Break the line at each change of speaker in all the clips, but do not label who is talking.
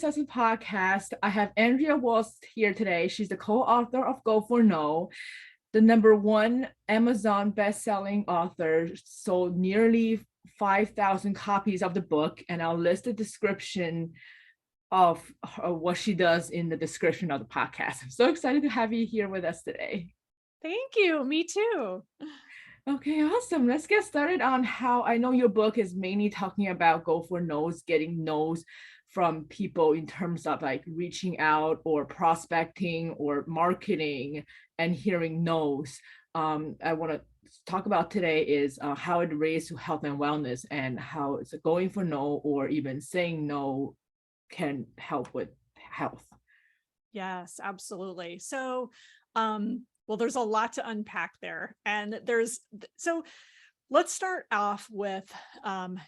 Successful Podcast. I have Andrea Waltz here today. She's the co-author of Go for No, the #1 Amazon best-selling author, sold nearly 5,000 copies of the book, and I'll list the description of what she does in the description of the podcast. I'm so excited to have you here with us today.
Thank you. Me too.
Okay, awesome. Let's get started on how I know your book is mainly talking about go for no's, getting no's from people in terms of like reaching out or prospecting or marketing and hearing no's. I want to talk about today is how it relates to health and wellness and how it's going for no or even saying no can help with health.
Yes, absolutely. So, well, there's a lot to unpack there. And so let's start off with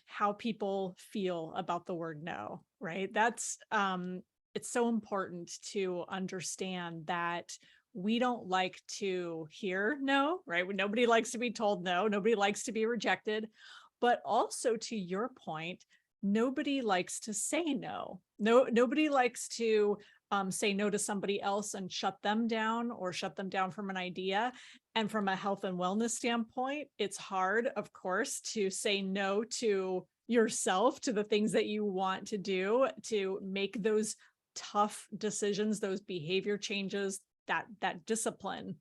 how people feel about the word no, right? It's so important to understand that we don't like to hear no, right? Nobody likes to be told no, nobody likes to be rejected. But also, to your point, nobody likes to say no. Nobody likes to say no to somebody else and shut them down or shut them down from an idea. And from a health and wellness standpoint, it's hard, of course, to say no to yourself, to the things that you want to do, to make those tough decisions, those behavior changes, that discipline.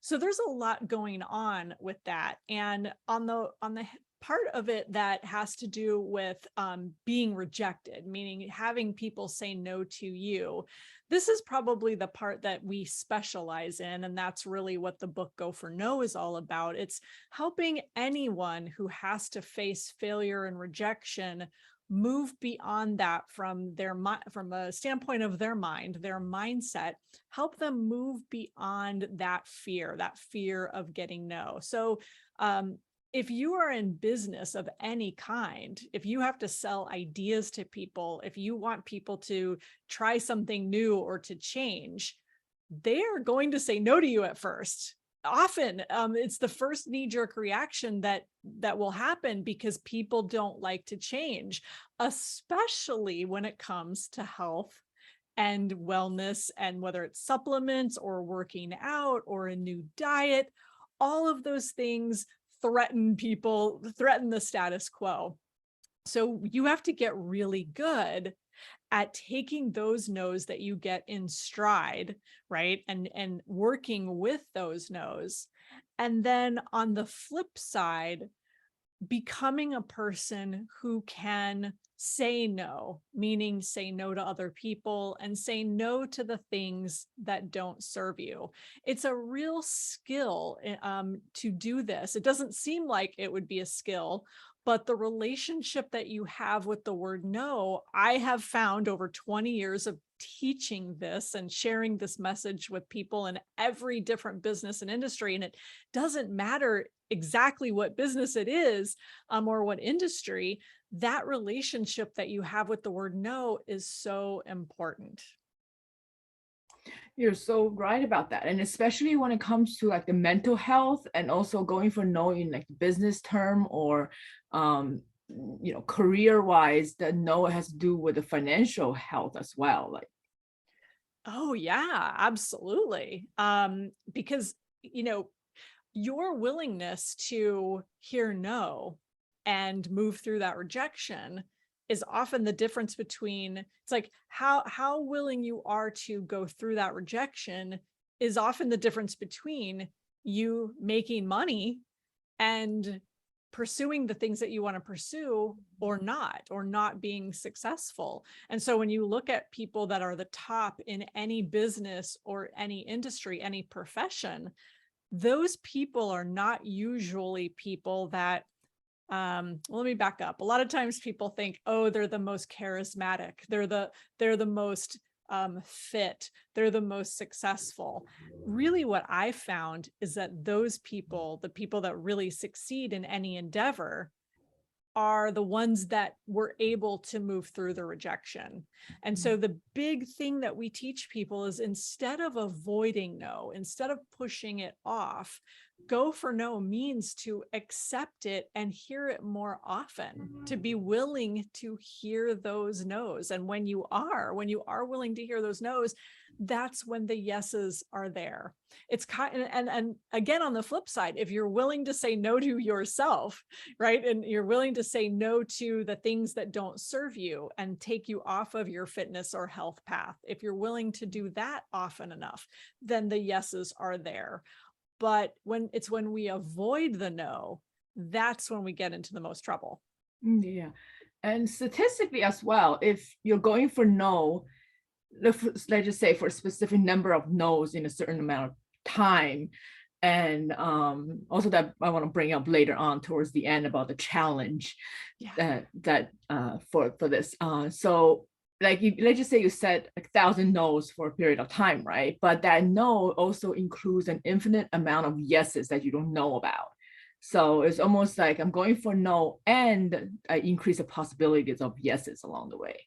So there's a lot going on with that. And on the part of it that has to do with being rejected, meaning having people say no to you. This is probably the part that we specialize in, and that's really what the book Go for No is all about. It's helping anyone who has to face failure and rejection move beyond that from a standpoint of their mind, their mindset, help them move beyond that fear of getting no. So if you are in business of any kind, if you have to sell ideas to people, if you want people to try something new or to change, they are going to say no to you at first. Often, it's the first knee-jerk reaction that will happen because people don't like to change, especially when it comes to health and wellness, and whether it's supplements or working out or a new diet. All of those things threaten the status quo. So you have to get really good at taking those no's that you get in stride, right? And working with those no's. And then on the flip side, becoming a person who can say no, meaning say no to other people and say no to the things that don't serve you. It's a real skill to do this. It doesn't seem like it would be a skill, but the relationship that you have with the word no, I have found over 20 years of teaching this and sharing this message with people in every different business and industry. And it doesn't matter exactly what business it is or what industry, that relationship that you have with the word no is so important.
You're so right about that. And especially when it comes to like the mental health and also going for no in like business term or career wise, the no has to do with the financial health as well. Like,
oh yeah, absolutely. Because your willingness to hear no and move through that rejection is often the difference between, it's like how willing you are to go through that rejection is often the difference between you making money and pursuing the things that you want to pursue or not being successful. And so when you look at people that are the top in any business or any industry, any profession, those people are not usually people that let me back up. A lot of times people think, oh, they're the most charismatic, they're the most fit, they're the most successful. Really, what I found is that those people, the people that really succeed in any endeavor, are the ones that were able to move through the rejection. And so the big thing that we teach people is, instead of avoiding no, instead of pushing it off, Go for no means to accept it and hear it more often, to be willing to hear those no's. And when you are willing to hear those no's, that's when the yeses are there. It's kind of, and again, on the flip side, if you're willing to say no to yourself, right? And you're willing to say no to the things that don't serve you and take you off of your fitness or health path, if you're willing to do that often enough, then the yeses are there. But when we avoid the no, that's when we get into the most trouble.
Yeah. And statistically as well, if you're going for no, let's just say for a specific number of no's in a certain amount of time, and also that I want to bring up later on towards the end about the challenge that for this. So like let's just say you said 1,000 no's for a period of time, right? But that no also includes an infinite amount of yeses that you don't know about. So it's almost like I'm going for no, and I increase the possibilities of yeses along the way.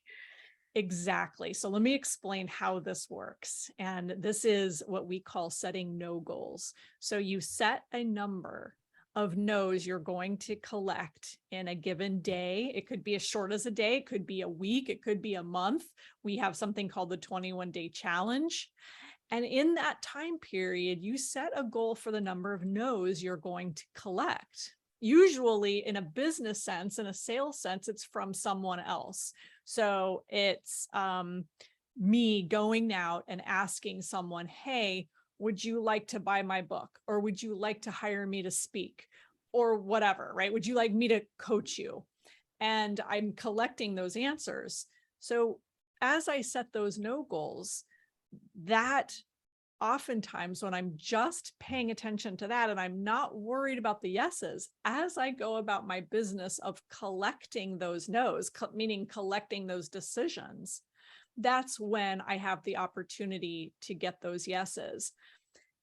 Exactly. So let me explain how this works. And this is what we call setting no goals. So you set a number of no's you're going to collect in a given day. It could be as short as a day, it could be a week, it could be a month. We have something called the 21-day challenge. And in that time period, you set a goal for the number of no's you're going to collect. Usually in a business sense, in a sales sense, it's from someone else. So it's me going out and asking someone, hey, would you like to buy my book? Or would you like to hire me to speak? Or whatever, right? Would you like me to coach you? And I'm collecting those answers. So as I set those no goals, that oftentimes when I'm just paying attention to that and I'm not worried about the yeses, as I go about my business of collecting those no's, meaning collecting those decisions, that's when I have the opportunity to get those yeses.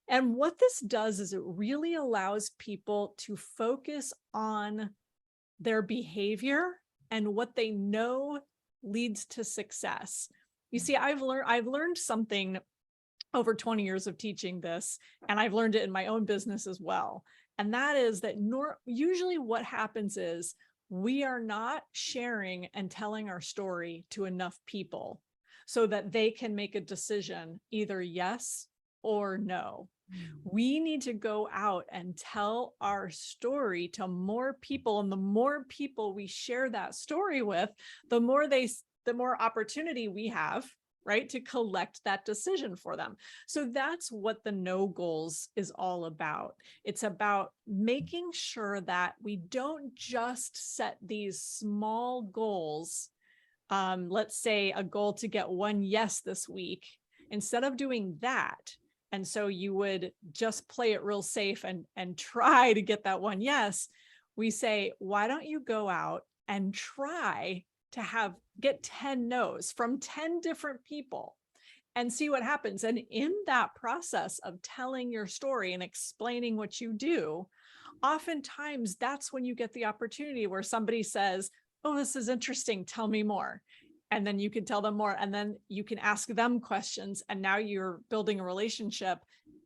And what this does is it really allows people to focus on their behavior and what they know leads to success. You see, I've learned something over 20 years of teaching this, and I've learned it in my own business as well. And that is that usually what happens is we are not sharing and telling our story to enough people so that they can make a decision, either yes or no. We need to go out and tell our story to more people. And the more people we share that story with, the more opportunity we have, right, to collect that decision for them. So that's what the no goals is all about. It's about making sure that we don't just set these small goals. Let's say a goal to get one yes this week. Instead of doing that, and so you would just play it real safe and try to get that one yes, we say, why don't you go out and try to get 10 no's from 10 different people and see what happens. And in that process of telling your story and explaining what you do, oftentimes that's when you get the opportunity where somebody says, oh, this is interesting, tell me more. And then you can tell them more, and then you can ask them questions, and now you're building a relationship.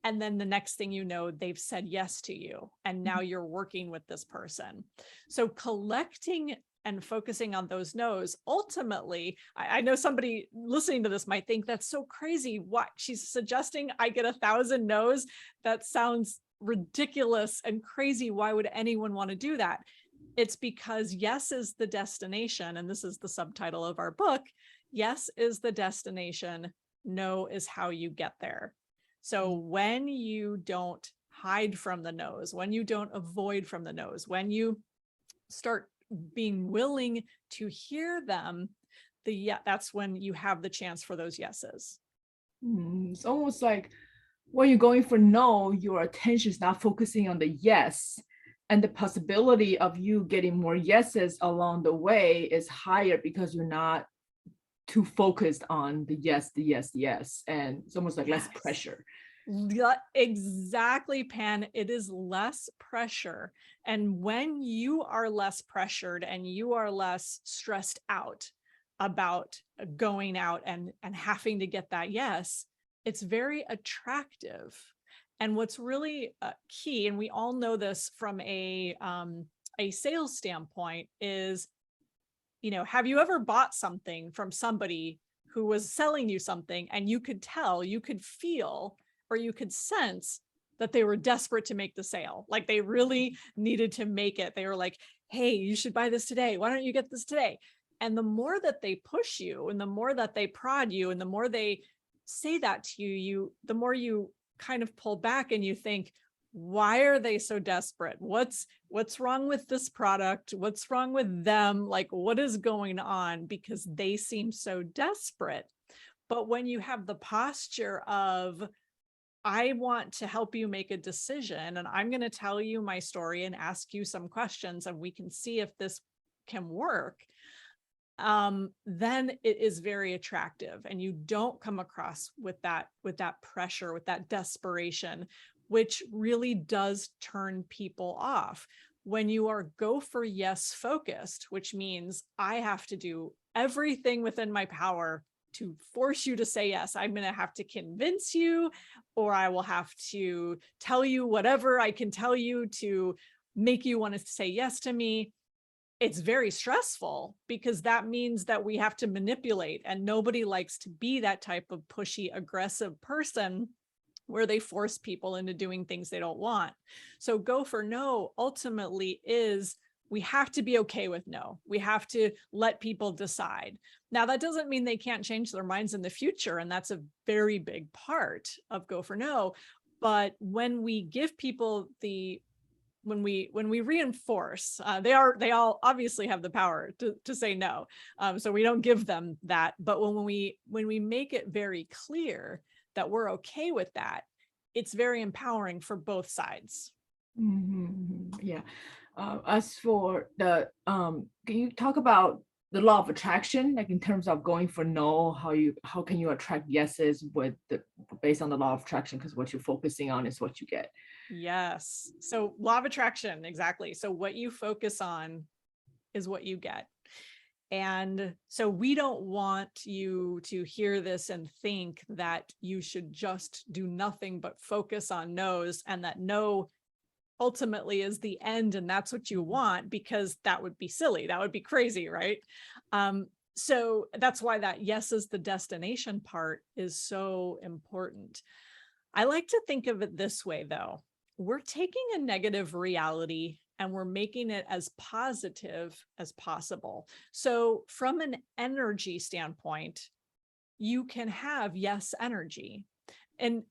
And then the next thing you know, they've said yes to you, and now you're working with this person. So collecting and focusing on those no's, ultimately, I know somebody listening to this might think that's so crazy. What she's suggesting I get 1,000 no's? That sounds ridiculous and crazy. Why would anyone want to do that? It's because yes is the destination, and this is the subtitle of our book. Yes is the destination, no is how you get there. So when you don't hide from the no's, when you don't avoid from the no's, when you start being willing to hear them, that's when you have the chance for those yeses.
It's almost like when you're going for no, your attention is not focusing on the yes, and the possibility of you getting more yeses along the way is higher because you're not too focused on the yes, and it's almost like less pressure.
Exactly, Pan. It is less pressure. And when you are less pressured and you are less stressed out about going out and having to get that yes, it's very attractive. And what's really key, and we all know this from a sales standpoint, is, have you ever bought something from somebody who was selling you something and you could tell, you could feel, or you could sense that they were desperate to make the sale? Like they really needed to make it. They were like, hey, you should buy this today. Why don't you get this today? And the more that they push you and the more that they prod you and the more they say that to you, the more you kind of pull back and you think, why are they so desperate? What's wrong with this product? What's wrong with them? Like, what is going on? Because they seem so desperate. But when you have the posture of, I want to help you make a decision, and I'm going to tell you my story and ask you some questions, and we can see if this can work, then it is very attractive, and you don't come across with that pressure, with that desperation, which really does turn people off. When you are go for yes focused, which means I have to do everything within my power to force you to say yes. I'm going to have to convince you, or I will have to tell you whatever I can tell you to make you want to say yes to me. It's very stressful because that means that we have to manipulate, and nobody likes to be that type of pushy, aggressive person where they force people into doing things they don't want. So go for no ultimately is, we have to be okay with no. We have to let people decide. Now, that doesn't mean they can't change their minds in the future, and that's a very big part of go for no. But when we give people when we reinforce, they all obviously have the power to say no. So we don't give them that. But when we make it very clear that we're okay with that, it's very empowering for both sides.
Yeah. As for the, can you talk about the law of attraction, like in terms of going for no, how can you attract yeses based on the law of attraction? Because what you're focusing on is what you get.
Yes. So law of attraction, exactly. So what you focus on is what you get. And so we don't want you to hear this and think that you should just do nothing but focus on no's, and that no ultimately is the end and that's what you want, because that would be silly. That would be crazy, right? So that's why that yes is the destination part is so important. I like to think of it this way, though. We're taking a negative reality and we're making it as positive as possible. So from an energy standpoint, you can have yes energy. And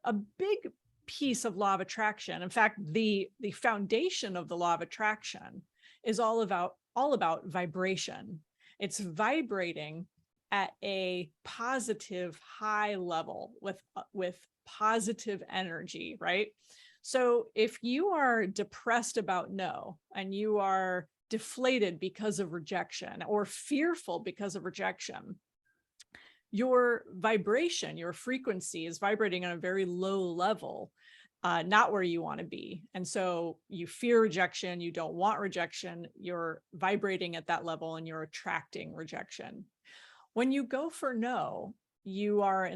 a big piece of law of attraction, in fact, the foundation of the law of attraction is all about vibration. It's vibrating at a positive high level with positive energy, right? So if you are depressed about no, and you are deflated because of rejection or fearful because of rejection, your vibration, your frequency is vibrating on a very low level, not where you want to be. And so you fear rejection, you don't want rejection, you're vibrating at that level and you're attracting rejection. When you go for no, you are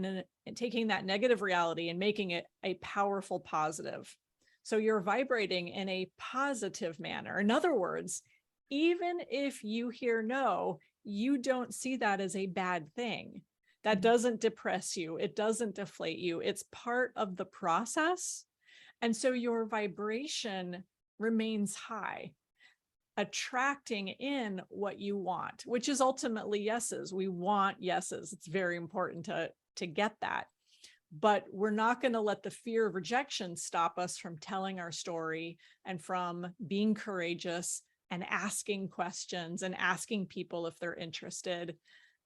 taking that negative reality and making it a powerful positive. So you're vibrating in a positive manner. In other words, even if you hear no, you don't see that as a bad thing. That doesn't depress you. It doesn't deflate you. It's part of the process. And so your vibration remains high, attracting in what you want, which is ultimately yeses. We want yeses. It's very important to get that. But we're not going to let the fear of rejection stop us from telling our story and from being courageous and asking questions and asking people if they're interested.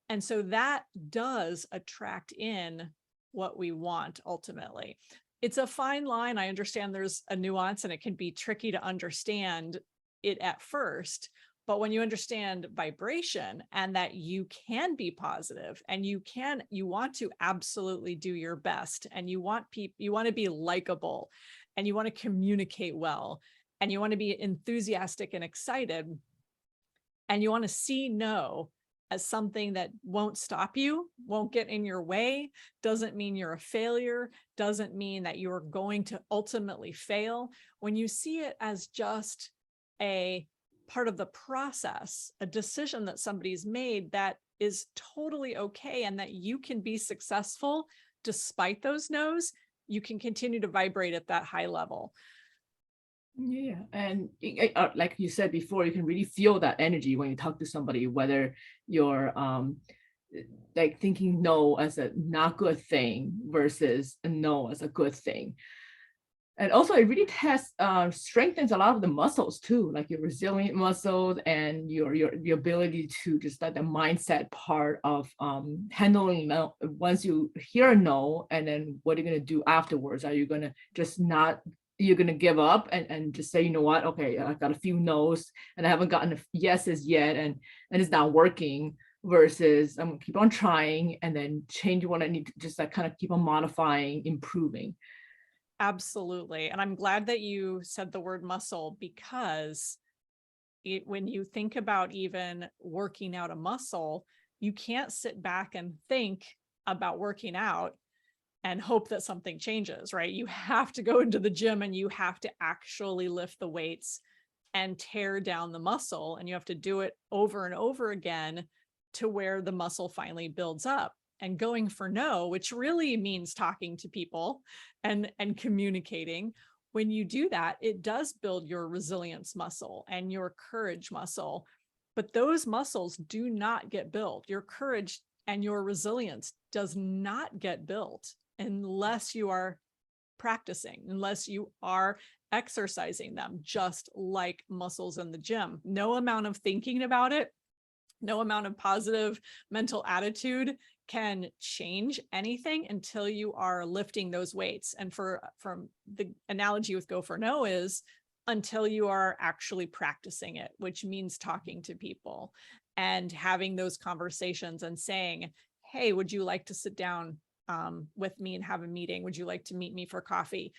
And so that does attract in what we want ultimately. It's a fine line. I understand there's a nuance and it can be tricky to understand it at first. But when you understand vibration and that you can be positive and you want to absolutely do your best, and you want to be likable, and you want to communicate well, and you want to be enthusiastic and excited, and you want to see no as something that won't stop you, won't get in your way, doesn't mean you're a failure, doesn't mean that you're going to ultimately fail. When you see it as just a part of the process, a decision that somebody's made that is totally okay and that you can be successful despite those no's, you can continue to vibrate at that high level.
Yeah, and like you said before, you can really feel that energy when you talk to somebody, whether you're like thinking no as a not good thing versus a no as a good thing. And also it really strengthens a lot of the muscles too, like your resilient muscles and your ability to just like the mindset part of handling no. Once you hear a no, and then what are you going to do afterwards? Are you going to just not, you're going to give up and just say, you know what, okay, I got a few no's and I haven't gotten yeses yet, and it's not working, versus I'm gonna keep on trying and then change what I need to, just like kind of keep on modifying, improving.
Absolutely. And I'm glad that you said the word muscle, because when you think about even working out a muscle, you can't sit back and think about working out and hope that something changes, right? You have to go into the gym and you have to actually lift the weights and tear down the muscle. And you have to do it over and over again to where the muscle finally builds up. And going for no, which really means talking to people and communicating. When you do that, it does build your resilience muscle and your courage muscle. But those muscles do not get built. Your courage and your resilience does not get built unless you are practicing, unless you are exercising them, just like muscles in the gym. No amount of thinking about it, no amount of positive mental attitude can change anything until you are lifting those weights. And from the analogy with Go for No is until you are actually practicing it, which means talking to people and having those conversations and saying, hey, would you like to sit down with me and have a meeting? Would you like to meet me for coffee?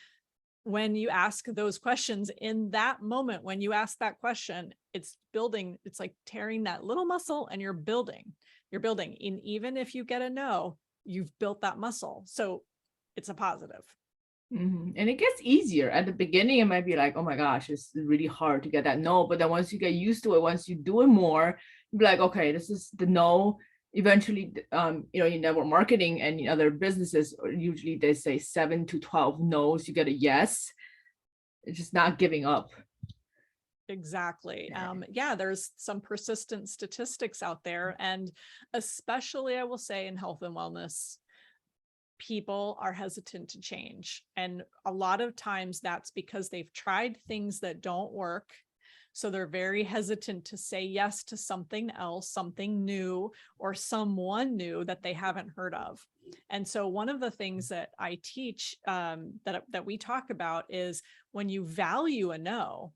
When you ask those questions in that moment, when you ask that question, it's building, it's like tearing that little muscle and you're building. And even if you get a no, you've built that muscle. So it's a positive.
Mm-hmm. And it gets easier. At the beginning, it might be like, oh my gosh, it's really hard to get that no. But then once you get used to it, once you do it more, you'll be like, okay, this is the no. Eventually, in network marketing and in other businesses, usually they say 7 to 12 no's, you get a yes. It's just not giving up.
Exactly. Yeah, there's some persistent statistics out there. And especially, I will say, in health and wellness, people are hesitant to change. And a lot of times that's because they've tried things that don't work. So they're very hesitant to say yes to something else, something new, or someone new that they haven't heard of. And so one of the things that I teach that we talk about is when you value a no,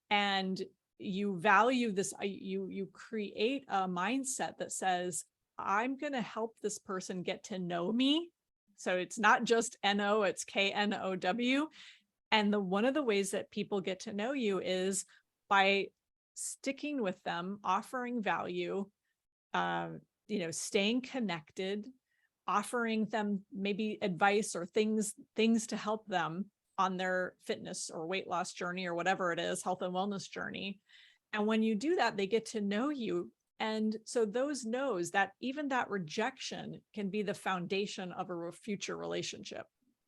and you value this, you create a mindset that says, I'm going to help this person get to know me. So it's not just NO, it's KNOW. And one of the ways that people get to know you is by sticking with them, offering value, staying connected, offering them maybe advice or things to help them on their fitness or weight loss journey or whatever it is, health and wellness journey. And when you do that, they get to know you. And so those no's, that even that rejection can be the foundation of a future relationship.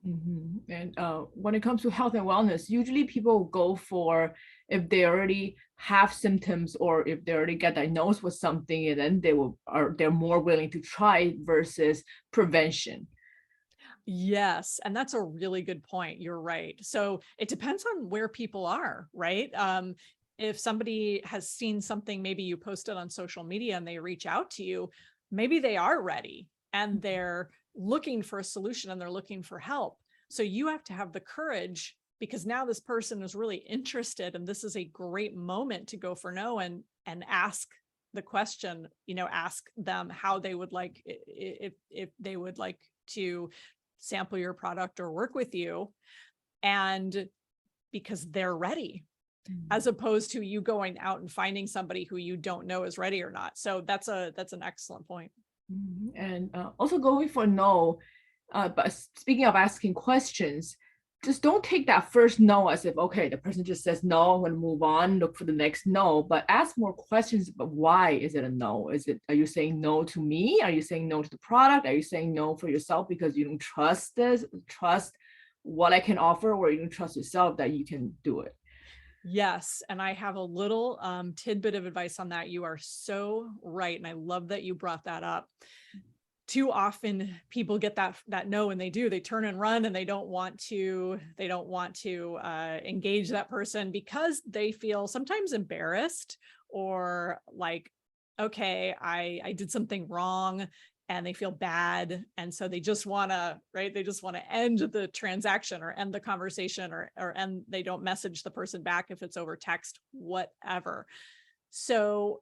Mm-hmm. And when it comes to health and wellness, usually people go for if they already have symptoms or if they already get diagnosed with something, and then they're more willing to try versus prevention.
Yes. And that's a really good point. You're right. So it depends on where people are, right? If somebody has seen something, maybe you posted on social media and they reach out to you, maybe they are ready and they're looking for a solution and they're looking for help. So you have to have the courage, because now this person is really interested and this is a great moment to go for no and ask the question, ask them how they would like, if they would like to sample your product or work with you, and because they're ready. as opposed to you going out and finding somebody who you don't know is ready or not. So that's an excellent point.
And also going for no, but speaking of asking questions, just don't take that first no as if, okay, the person just says no, I'm going to move on, look for the next no, but ask more questions about why is it a no? Are you saying no to me? Are you saying no to the product? Are you saying no for yourself because you don't trust what I can offer, or you don't trust yourself that you can do it?
Yes. And I have a little tidbit of advice on that. You are so right. And I love that you brought that up. Too often people get that no, and they turn and run, and they don't want to engage that person because they feel sometimes embarrassed, or like, okay, I did something wrong, and they feel bad. And so they just want to, right. They just want to end the transaction or end the conversation, or end, they don't message the person back if it's over text, whatever. So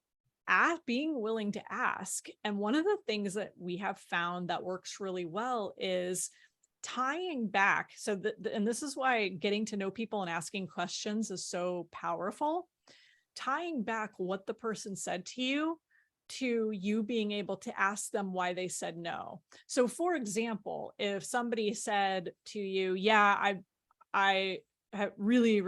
being willing to ask. And one of the things that we have found that works really well is tying back. So and this is why getting to know people and asking questions is so powerful. Tying back what the person said to you being able to ask them why they said no. So for example, if somebody said to you, yeah, I have really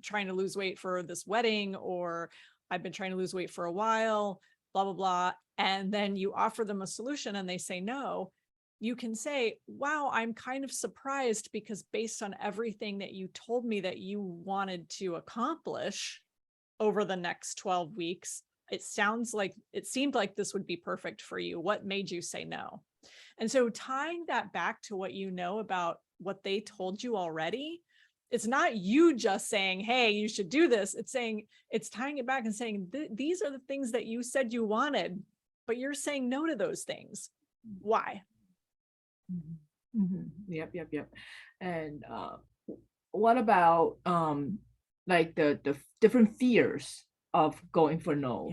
trying to lose weight for this wedding, or I've been trying to lose weight for a while, blah, blah, blah. And then you offer them a solution and they say no. You can say, wow, I'm kind of surprised because based on everything that you told me that you wanted to accomplish over the next 12 weeks, it seemed like this would be perfect for you. What made you say no? And so tying that back to what you know about what they told you already, it's not you just saying, hey, you should do this. It's tying it back and saying, these are the things that you said you wanted, but you're saying no to those things. Why?
Yep. And what about like the different fears of going for no?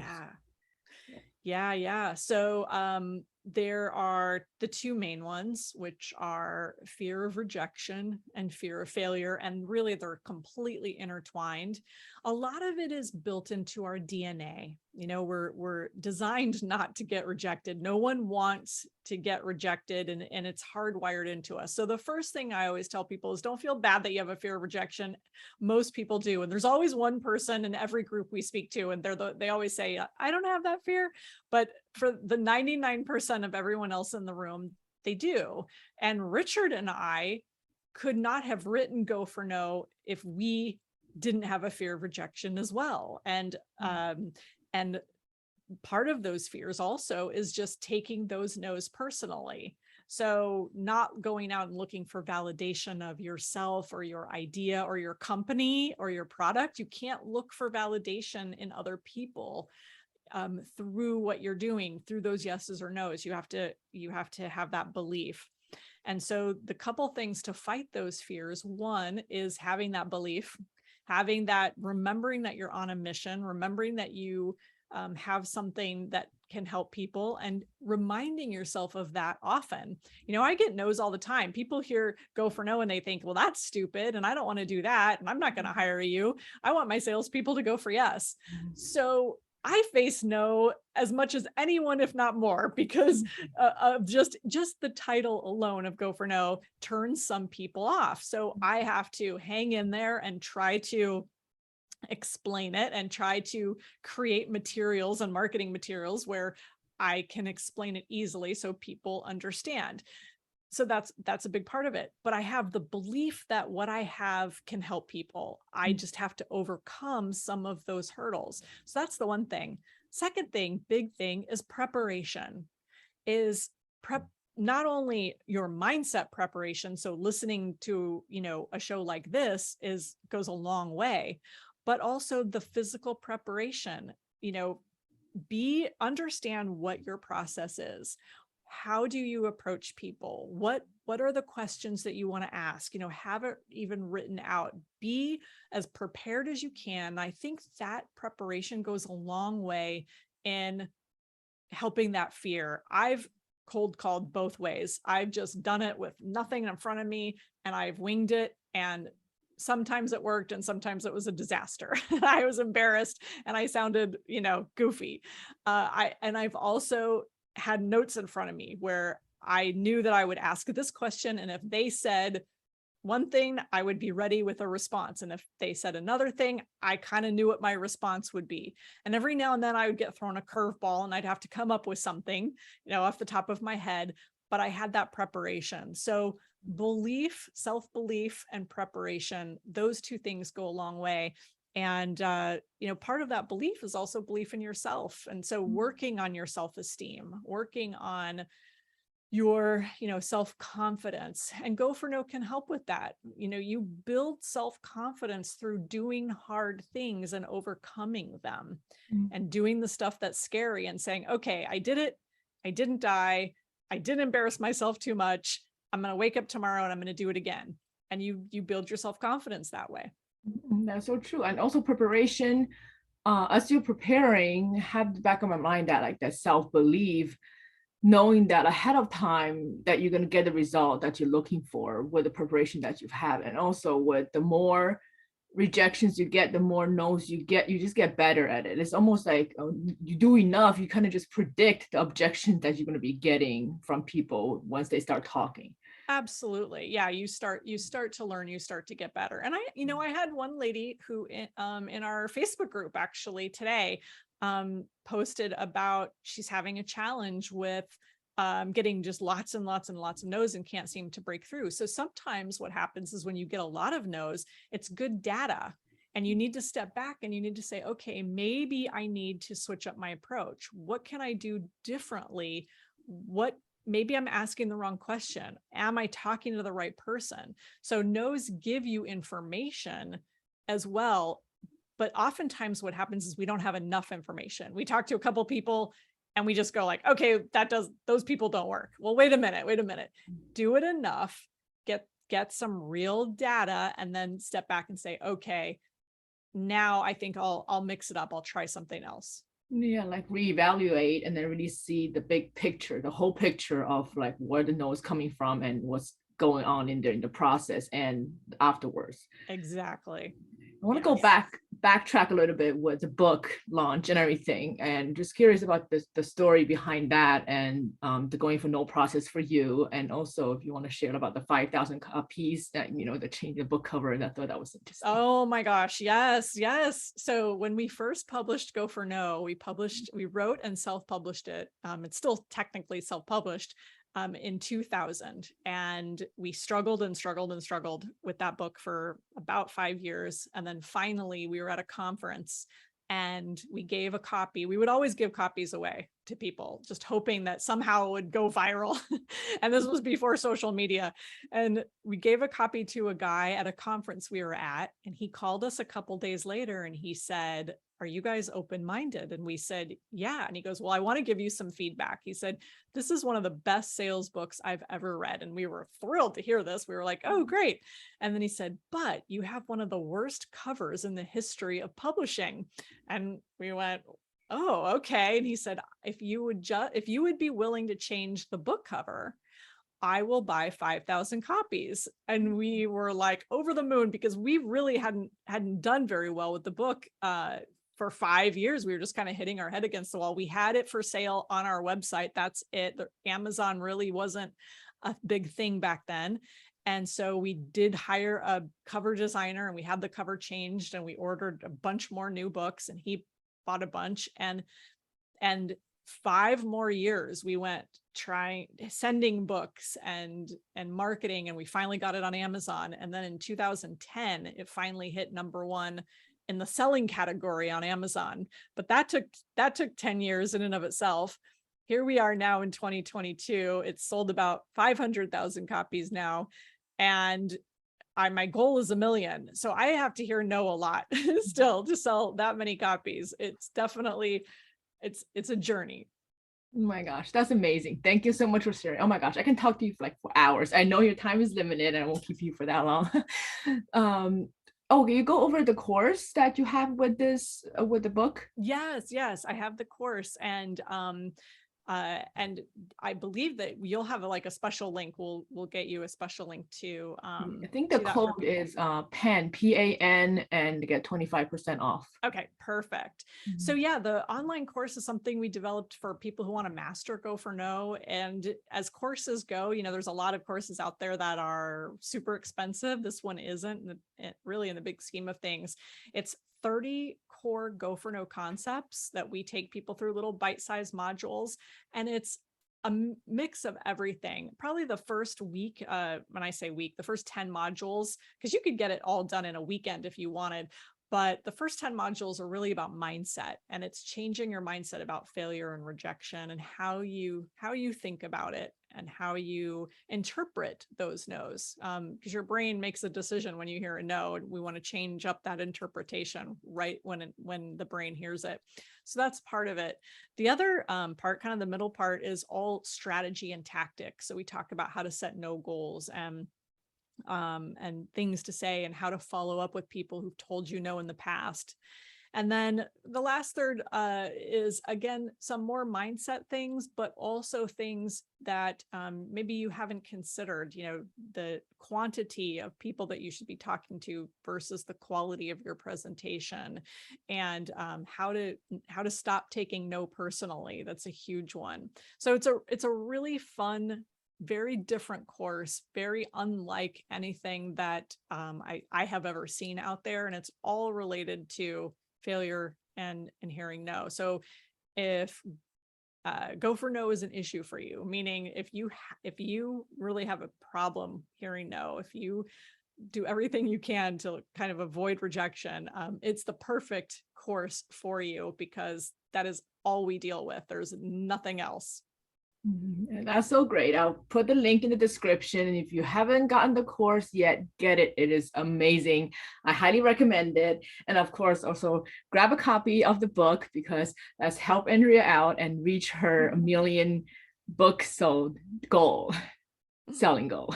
Yeah. So there are the two main ones, which are fear of rejection and fear of failure. And really, they're completely intertwined. A lot of it is built into our DNA. You know, we're designed not to get rejected. No one wants to get rejected, and it's hardwired into us. So the first thing I always tell people is don't feel bad that you have a fear of rejection. Most people do. And there's always one person in every group we speak to, and they always say, I don't have that fear. But for the 99% of everyone else in the room, they do. And Richard and I could not have written Go for No if we didn't have a fear of rejection as well. And part of those fears also is just taking those no's personally. So not going out and looking for validation of yourself or your idea or your company or your product. You can't look for validation in other people through what you're doing, through those yeses or nos. You have to have that belief. And so the couple things to fight those fears, one is having that belief, having that, remembering that you're on a mission, remembering that you have something that can help people, and reminding yourself of that often. You know, I get no's all the time. People hear Go for No and they think, well, that's stupid, and I don't want to do that, and I'm not going to hire you. I want my salespeople to go for yes. So I face no as much as anyone, if not more, because of just the title alone of Go for No turns some people off. So I have to hang in there and try to explain it and try to create materials and marketing materials where I can explain it easily so people understand. So that's a big part of it. But I have the belief that what I have can help people. I just have to overcome some of those hurdles. So that's the one thing. Second thing, big thing, is preparation. Is not only your mindset preparation. So listening to, a show like this goes a long way, but also the physical preparation. Understand what your process is. How do you approach people? What are the questions that you want to ask? Have it even written out. Be as prepared as you can. I think that preparation goes a long way in helping that fear. I've cold called both ways. I've just done it with nothing in front of me, and I've winged it. And sometimes it worked and sometimes it was a disaster. I was embarrassed and I sounded, goofy. I've also had notes in front of me where I knew that I would ask this question, and if they said one thing, I would be ready with a response. And if they said another thing, I kind of knew what my response would be. And every now and then I would get thrown a curveball and I'd have to come up with something, off the top of my head, but I had that preparation. So belief, self-belief, and preparation, those two things go a long way. And, part of that belief is also belief in yourself. And so working on your self-esteem, working on your, self-confidence, and Go for No can help with that. You build self-confidence through doing hard things and overcoming them, and doing the stuff that's scary and saying, okay, I did it. I didn't die. I didn't embarrass myself too much. I'm going to wake up tomorrow and I'm going to do it again. And you build your self-confidence that way.
That's so true. And also preparation, as you're preparing, have the back of my mind that like that self-belief, knowing that ahead of time that you're going to get the result that you're looking for with the preparation that you've had. And also with the more rejections you get, the more no's you get, you just get better at it. It's almost like you do enough, you kind of just predict the objections that you're going to be getting from people once they start talking.
Absolutely. Yeah. You start to learn, you start to get better. And I had one lady who in our Facebook group actually today posted about she's having a challenge with getting just lots and lots and lots of no's and can't seem to break through. So sometimes what happens is when you get a lot of no's, it's good data. And you need to step back and you need to say, okay, maybe I need to switch up my approach. What can I do differently? Maybe I'm asking the wrong question. Am I talking to the right person? So no's give you information as well. But oftentimes what happens is we don't have enough information. We talk to a couple people and we just go like, okay, those people don't work. Well, wait a minute. Do it enough, get some real data, and then step back and say, okay, now I think I'll mix it up. I'll try something else.
Yeah, like reevaluate and then really see the big picture, the whole picture of like where the no is coming from and what's going on in the process and afterwards.
Exactly.
I want to go backtrack a little bit with the book launch and everything, and just curious about the story behind that, and the going for no process for you, and also if you want to share about the 5,000 copies that the change the book cover, and I thought that was interesting.
Oh my gosh, yes. So when we first published Go for No, we wrote and self-published it. It's still technically self-published. In 2000, and we struggled with that book for about 5 years, and then finally we were at a conference and we gave a copy. We would always give copies away to people, just hoping that somehow it would go viral. And this was before social media. And we gave a copy to a guy at a conference we were at, and he called us a couple days later and he said, "Are you guys open-minded?" And we said, "Yeah." And he goes, "Well, I want to give you some feedback." He said, "This is one of the best sales books I've ever read." And we were thrilled to hear this. We were like, "Oh, great." And then he said, "But you have one of the worst covers in the history of publishing." And we went, "Oh, okay." And he said, if you would be willing to change the book cover, I will buy 5,000 copies. And we were like over the moon, because we really hadn't done very well with the book for 5 years. We were just kind of hitting our head against the wall. We had it for sale on our website. That's it. Amazon really wasn't a big thing back then. And so we did hire a cover designer, and we had the cover changed, and we ordered a bunch more new books, and he bought a bunch. And 5 more years we went sending books and marketing, and we finally got it on Amazon. And then in 2010, it finally hit #1 in the selling category on Amazon. But that took 10 years in and of itself. Here we are now in 2022. It's sold about 500,000 copies now. And my goal is 1 million. So I have to hear no a lot still to sell that many copies. It's definitely, it's a journey.
Oh my gosh, that's amazing. Thank you so much for sharing. Oh my gosh, I can talk to you for hours. I know your time is limited and I won't keep you for that long. Can you go over the course that you have with the book?
Yes, I have the course. And And I believe that you'll have like a special link. We'll get you a special link
I think the
to that for
code
people.
is PAN, PAN, and get 25% off.
Okay, perfect. So yeah, the online course is something we developed for people who want to master Go for No. And as courses go, you know, there's a lot of courses out there that are super expensive. This one isn't really, in the big scheme of things. It's 30 core Go for No concepts that we take people through, little bite-sized modules. And it's a mix of everything. Probably the first week, when I say week, the first 10 modules, because you could get it all done in a weekend if you wanted. But the first 10 modules are really about mindset, and it's changing your mindset about failure and rejection, and how you think about it and how you interpret those no's. Because your brain makes a decision when you hear a no, and we want to change up that interpretation right when the brain hears it. So that's part of it. The other part, kind of the middle part, is all strategy and tactics. So we talk about how to set no goals and things to say and how to follow up with people who've told you no in the past. And then the last third is, again, some more mindset things, but also things that maybe you haven't considered, you know, the quantity of people that you should be talking to versus the quality of your presentation, and how to stop taking no personally. That's a huge one. So it's a really fun, very different course, very unlike anything that I have ever seen out there. And it's all related to failure and hearing no. So if Go for No is an issue for you, meaning if you really have a problem hearing no, if you do everything you can to kind of avoid rejection, it's the perfect course for you, because that is all we deal with. There's nothing else.
And that's so great. I'll put the link in the description. And if you haven't gotten the course yet, get it. It is amazing. I highly recommend it. And of course, also grab a copy of the book, because that's help Andrea out and reach her 1 million books sold goal, selling goal.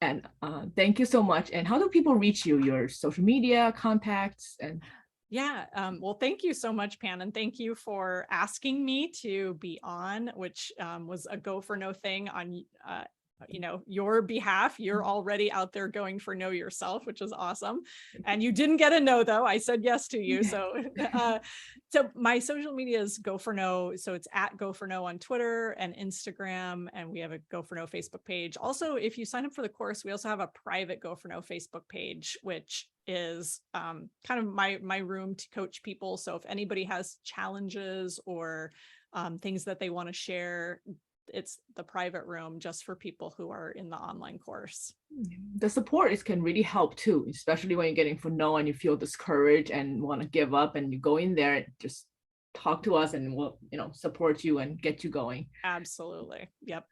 And thank you so much. And how do people reach you? Your social media contacts? And
yeah, well, thank you so much, Pan, and thank you for asking me to be on, which was a Go for No thing on your behalf. You're already out there going for no yourself, which is awesome. And you didn't get a no, though. I said yes to you. So so my social media is Go for No. So it's at Go for No on Twitter and Instagram, and we have a Go for No Facebook page. Also, if you sign up for the course, we also have a private Go for No Facebook page, which is kind of my room to coach people. So if anybody has challenges or things that they want to share, it's the private room just for people who are in the online course.
the support can really help too, especially when you're getting for no and you feel discouraged and want to give up, and you go in there and just talk to us and we'll support you and get you going.
Absolutely. Yep.